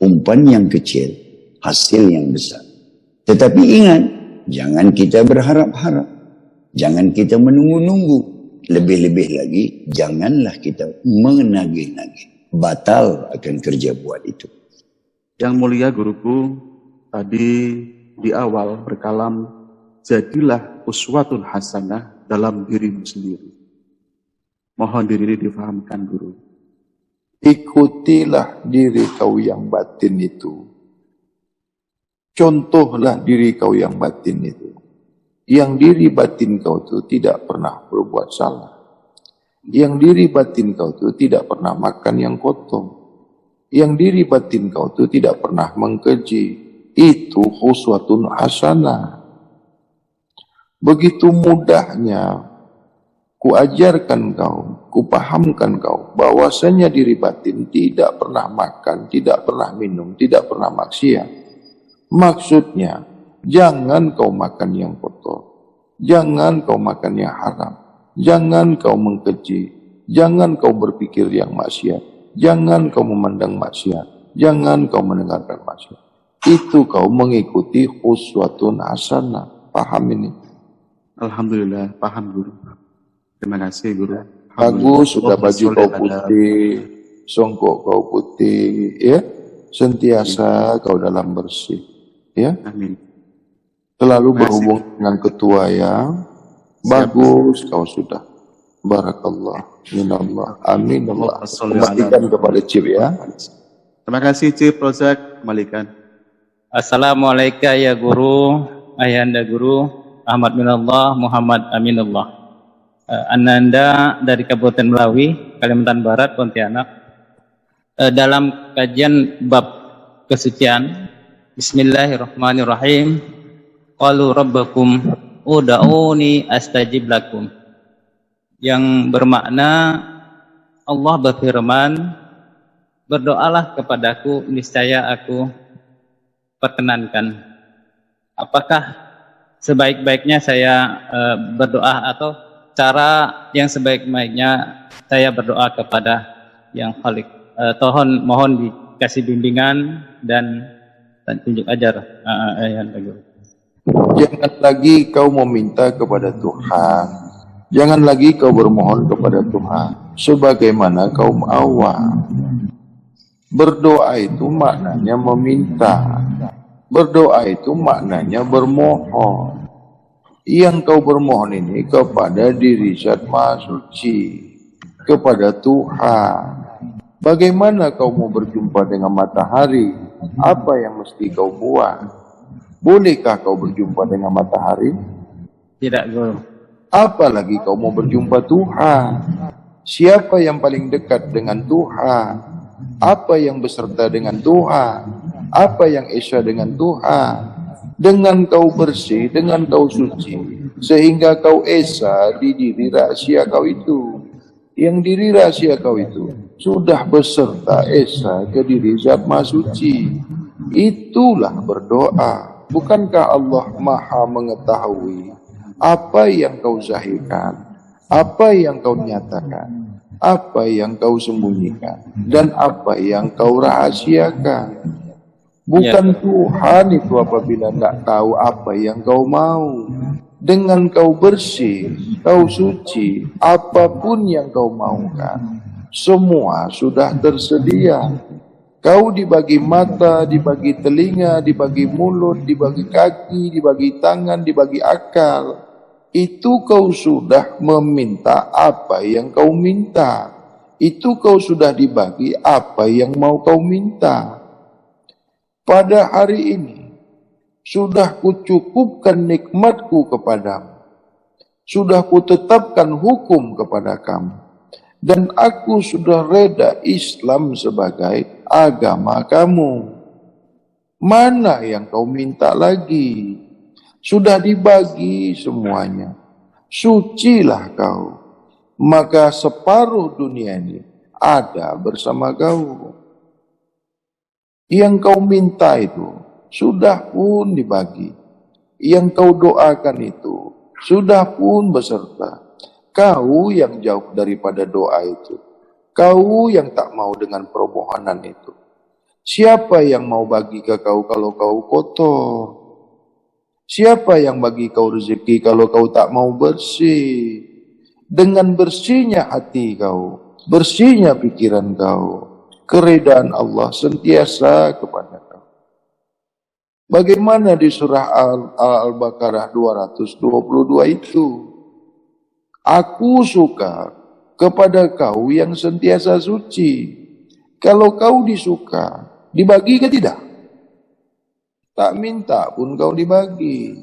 Umpan yang kecil, hasil yang besar. Tetapi ingat, jangan kita berharap-harap. Jangan kita menunggu-nunggu. Lebih-lebih lagi, janganlah kita menagih-nagih. Batal akan kerja buat itu. Yang mulia guruku, tadi di awal berkalam, jadilah uswatun hasanah dalam dirimu sendiri. Mohon diri difahamkan guru. Ikutilah diri kau yang batin itu. Contohlah diri kau yang batin itu. Yang diri batin kau itu tidak pernah berbuat salah. Yang diri batin kau itu tidak pernah makan yang kotor. Yang diri batin kau itu tidak pernah mengkeji. Itu uswatun hasanah. Begitu mudahnya kuajarkan kau, kupahamkan kau bahwasanya diri batin tidak pernah makan, tidak pernah minum, tidak pernah maksiat. Maksudnya, jangan kau makan yang kotor, jangan kau makan yang haram, jangan kau mengkeji, jangan kau berpikir yang maksiat, jangan kau memandang maksiat, jangan kau mendengarkan maksiat. Itu kau mengikuti uswatun hasanah. Paham ini? Alhamdulillah, paham guru. Terima kasih guru. Bagus, sudah baju kau putih, songkok kau putih, ya. Sentiasa kau dalam bersih, ya. Amin. Selalu berhubung dengan ketua yang bagus kau sudah. Barakallah, minallah, amin Allah. Kembalikan kepada Cip ya. Terima kasih Cip Rozak, kembalikan. Assalamualaikum ya guru, ayahanda guru, Ahmad minallah, Muhammad aminullah. Ananda dari Kabupaten Melawi, Kalimantan Barat, Pontianak. Dalam kajian bab kesucian, Bismillahirrahmanirrahim. Qalu rabbakum ud'uni astajib lakum. Yang bermakna Allah berfirman, berdoalah kepadaku, niscaya aku perkenankan. Apakah sebaik-baiknya saya berdoa atau cara yang sebaik-baiknya saya berdoa kepada yang Khalik? Mohon dikasih bimbingan dan tunjuk ajar. Jangan lagi kau meminta kepada Tuhan. Jangan lagi kau bermohon kepada Tuhan sebagaimana kaum awam. Berdoa itu maknanya meminta. Berdoa itu maknanya bermohon. Yang kau bermohon ini kepada diri Zat Maha Suci, kepada Tuhan. Bagaimana kau mau berjumpa dengan matahari? Apa yang mesti kau buat? Bolehkah kau berjumpa dengan matahari? Tidak, Guru. Apalagi kau mau berjumpa Tuhan. Siapa yang paling dekat dengan Tuhan? Apa yang beserta dengan Tuhan? Apa yang esa dengan Tuhan? Dengan kau bersih, dengan kau suci, sehingga kau esa di diri rahasia kau itu. Yang diri rahasia kau itu sudah beserta esa ke diri Zat Maha Suci. Itulah berdoa. Bukankah Allah Maha mengetahui apa yang kau zahirkan, apa yang kau nyatakan, apa yang kau sembunyikan, dan apa yang kau rahasiakan? Bukan Tuhan itu apabila tidak tahu apa yang kau mau. Dengan kau bersih, kau suci, apapun yang kau maukan, semua sudah tersedia. Kau dibagi mata, dibagi telinga, dibagi mulut, dibagi kaki, dibagi tangan, dibagi akal. Itu kau sudah meminta apa yang kau minta. Itu kau sudah dibagi apa yang mau kau minta. Pada hari ini, sudah kucukupkan nikmatku kepadamu. Sudah kutetapkan hukum kepada kamu. Dan aku sudah reda Islam sebagai agama kamu. Mana yang kau minta lagi? Sudah dibagi semuanya. Sucilah kau. Maka separuh dunia ini ada bersama kau. Yang kau minta itu sudah pun dibagi. Yang kau doakan itu sudah pun beserta. Kau yang jauh daripada doa itu. Kau yang tak mau dengan permohonan itu. Siapa yang mau bagi ke kau kalau kau kotor? Siapa yang bagi kau rezeki kalau kau tak mau bersih? Dengan bersihnya hati kau, bersihnya pikiran kau, keredaan Allah sentiasa kepada kau. Bagaimana di surah Al-Baqarah 222 itu? Aku suka kepada kau yang sentiasa suci. Kalau kau disuka, dibagi ke tidak? Tak minta pun kau dibagi.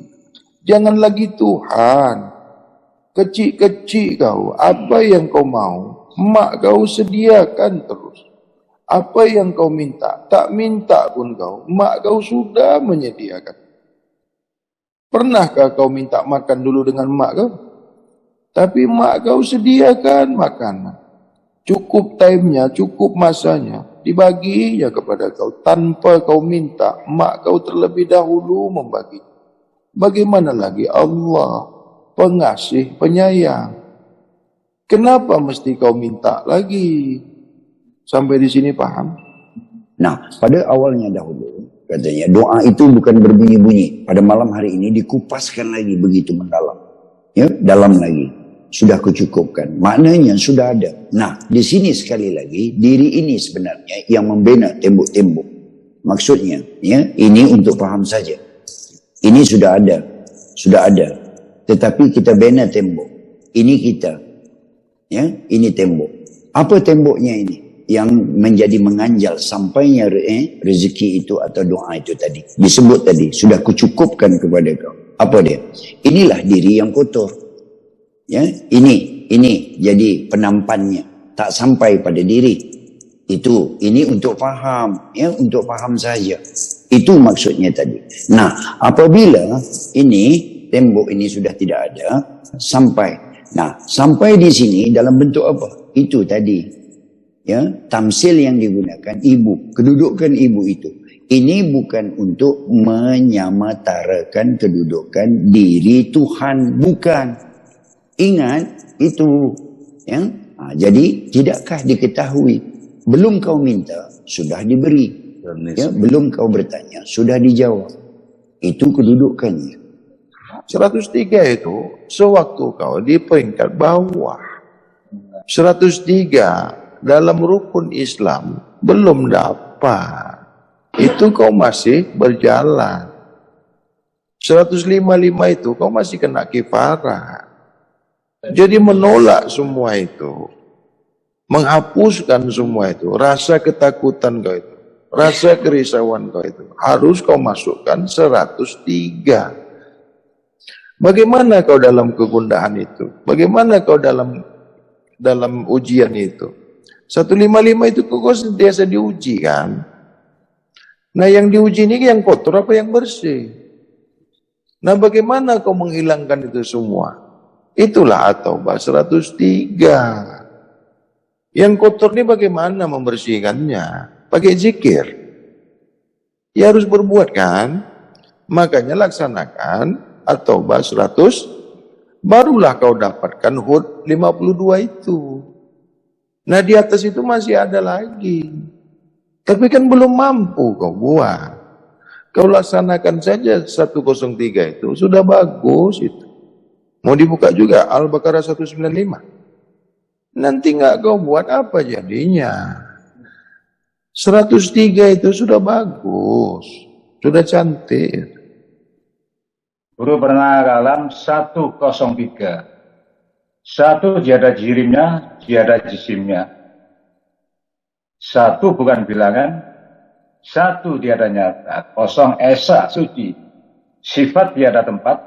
Jangan lagi Tuhan. Kecil-kecil kau, apa yang kau mau, mak kau sediakan terus. Apa yang kau minta, tak minta pun kau, mak kau sudah menyediakan. Pernahkah kau minta makan dulu dengan mak kau? Tapi mak kau sediakan makanan. Cukup time-nya, cukup masanya. Dibagi ya kepada kau. Tanpa kau minta, mak kau terlebih dahulu membagi. Bagaimana lagi Allah, pengasih, penyayang. Kenapa mesti kau minta lagi? Sampai di sini paham? Nah, pada awalnya dahulu, katanya doa itu bukan berbunyi-bunyi. Pada malam hari ini dikupaskan lagi begitu mendalam. Ya, dalam lagi. Sudah kucukupkan. Maknanya sudah ada. Nah, di sini sekali lagi, diri ini sebenarnya yang membina tembok-tembok. Maksudnya, ya, ini untuk paham saja. Ini sudah ada. Sudah ada. Tetapi kita bina tembok. Ini kita. Ya, ini tembok. Apa temboknya ini? Yang menjadi menganjal sampainya rezeki itu atau doa itu tadi. Disebut tadi, sudah kucukupkan kepada kau. Apa dia? Inilah diri yang kotor. Ya, ini jadi penampannya, tak sampai pada diri. Ini untuk paham, ya, untuk paham saja. Itu maksudnya tadi. Nah, apabila ini tembok ini sudah tidak ada, sampai di sini dalam bentuk apa? Itu tadi. Ya, tamsil yang digunakan ibu, kedudukan ibu itu. Ini bukan untuk menyamatarakan kedudukan diri Tuhan, bukan. Ingat itu, ya. Jadi tidakkah diketahui? Belum kau minta, sudah diberi. Ya, belum kau bertanya, sudah dijawab. Itu kedudukannya. 103 itu sewaktu kau di peringkat bawah. 103 dalam rukun Islam belum dapat. Itu kau masih berjalan. 155 itu kau masih kena kifarah. Jadi menolak semua itu, menghapuskan semua itu, rasa ketakutan kau itu, rasa kerisauan kau itu, harus kau masukkan 103. Bagaimana kau dalam kegundahan itu? Bagaimana kau dalam ujian itu? 155 itu kau sentiasa diuji kan? Nah yang diuji ini yang kotor apa yang bersih? Nah bagaimana kau menghilangkan itu semua? Itulah At-Taubah 103. Yang kotor ini bagaimana membersihkannya? Pakai zikir. Ya harus berbuat kan? Makanya laksanakan At-Taubah 100. Barulah kau dapatkan Hud 52 itu. Nah di atas itu masih ada lagi. Tapi kan belum mampu kau buat. Kau laksanakan saja 103 itu. Sudah bagus itu. Mau dibuka juga Al-Baqarah 195. Nanti nggak kau buat apa jadinya? 103 itu sudah bagus. Sudah cantik. Guru pernah kalam 103. 1 tiada jirimnya, tiada jisimnya. 1 bukan bilangan, 1 tiada nyata, 0 esa suci. Sifat tiada tempat,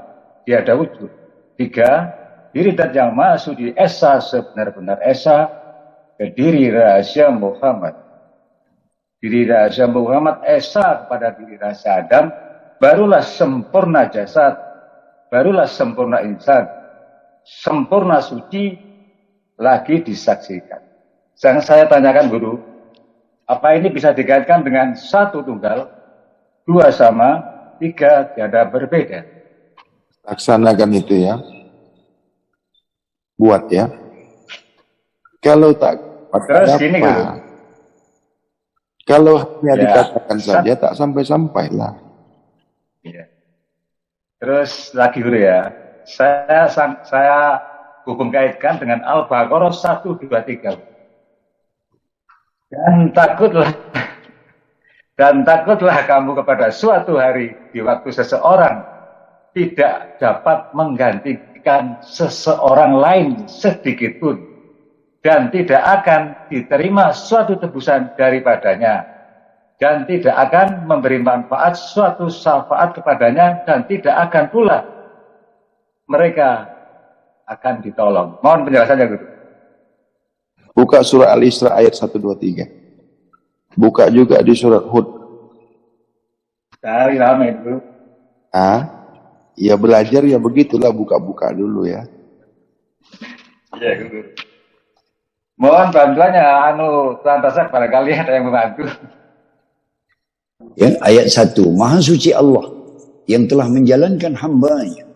tiada wujud. 3, diri dan yang maha suci esa sebenar-benar esa, ke diri rahasia Muhammad. Diri rahasia Muhammad esa kepada diri rahasia Adam, barulah sempurna jasad, barulah sempurna insan, sempurna suci, lagi disaksikan. Yang saya tanyakan guru, apa ini bisa dikaitkan dengan 1 tunggal, 2 sama, 3 tiada berbeda? Laksanakan itu ya. Buat ya. Kalau tak terus gini guru. Kalau hanya dikatakan saja tak sampai-sampai lah. Ya. Terus lagi guru ya. Saya hubung kaitkan dengan Al-Baqarah 123. Dan takutlah kamu kepada suatu hari di waktu seseorang tidak dapat menggantikan seseorang lain sedikit pun, dan tidak akan diterima suatu tebusan daripadanya, dan tidak akan memberi manfaat suatu syafaat kepadanya, dan tidak akan pula mereka akan ditolong. Mohon penjelasannya guru. Buka surah Al-Isra ayat 123. Buka juga di surat Hud. Dari lama itu. Ya belajar ya begitulah, buka-buka dulu ya. Iya guru. Mohon bantuannya Tuan Tasak, barangkali ada yang membantu. Ya, ayat 1, Maha Suci Allah yang telah menjalankan hambanya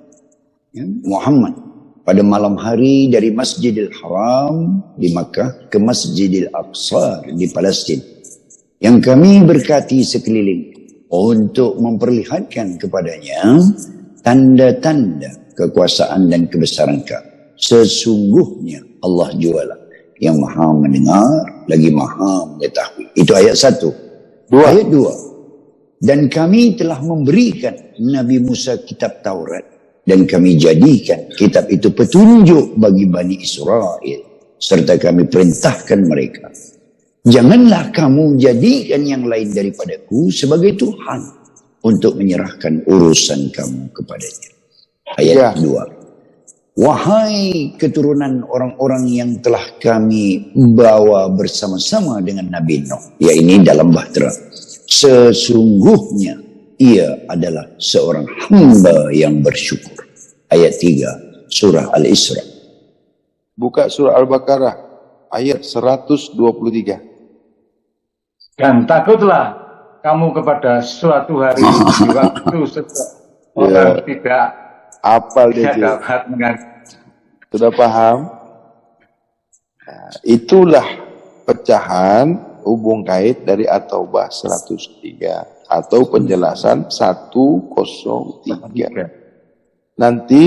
ya, Muhammad pada malam hari dari Masjidil Haram di Makkah ke Masjidil Aqsa di Palestin, yang kami berkati sekeliling untuk memperlihatkan kepadanya tanda-tanda kekuasaan dan kebesaran Kami. Sesungguhnya Allah jualah yang maha mendengar lagi maha mengetahui. Itu ayat 1. Ayat 2. Dan kami telah memberikan Nabi Musa kitab Taurat, dan kami jadikan kitab itu petunjuk bagi Bani Israel, serta kami perintahkan mereka, janganlah kamu jadikan yang lain daripadaku sebagai Tuhan untuk menyerahkan urusan kamu kepadanya. Ayat 2. Wahai keturunan orang-orang yang telah kami bawa bersama-sama dengan Nabi Nuh. Ya, ini dalam Bahtera. Sesungguhnya ia adalah seorang hamba yang bersyukur. Ayat 3. Surah Al-Isra. Buka surah Al-Baqarah ayat 123. Dan takutlah kamu kepada suatu hari di waktu seseorang tidak dapat mengganti. Sudah paham? Nah, itulah pecahan hubung kait dari At-Taubah 103 atau penjelasan 103. Nanti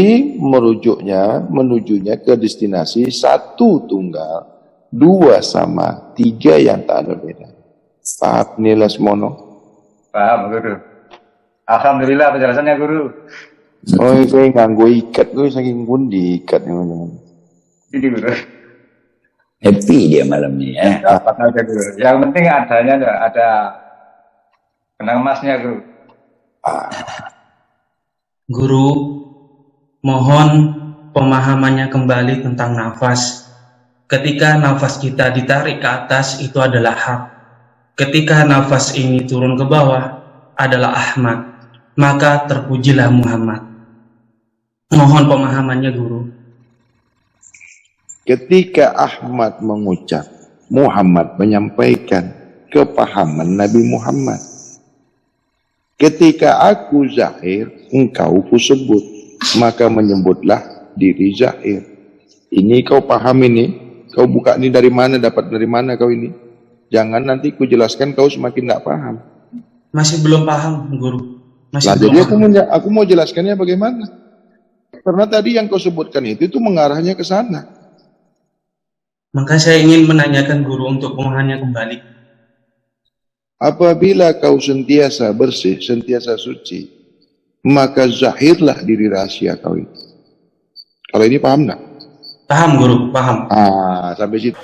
menujunya ke destinasi 1 tunggal, 2 sama, 3 yang tak ada beda. Paham nilai semono? Paham guru. Alhamdulillah penjelasannya guru. Oh, kowe nganggo ikat, kowe saking pundi ikat ngono. Ini guru. Happy dia malam ini ya. Dapat aja guru. Yang penting adanya ada benang emasnya guru. Guru, mohon pemahamannya kembali tentang nafas. Ketika nafas kita ditarik ke atas itu adalah hak. Ketika nafas ini turun ke bawah adalah Ahmad. Maka terpujilah Muhammad. Mohon pemahamannya guru. Ketika Ahmad mengucap, Muhammad menyampaikan kepahaman Nabi Muhammad. Ketika aku Zahir, engkau kusebut, maka menyebutlah diri Zahir. Ini kau paham ini? Kau buka ini dari mana? Dapat dari mana kau ini? Jangan nanti ku jelaskan kau semakin tidak paham. Masih belum paham, guru. Masih Nah, belum jadi paham. aku mau jelaskannya bagaimana? Karena tadi yang kau sebutkan itu mengarahnya ke sana. Maka saya ingin menanyakan guru untuk pemahamannya kembali. Apabila kau sentiasa bersih, sentiasa suci, maka zahirlah diri rahasia kau itu. Kalau ini paham enggak? Paham guru, paham. Sampai situ.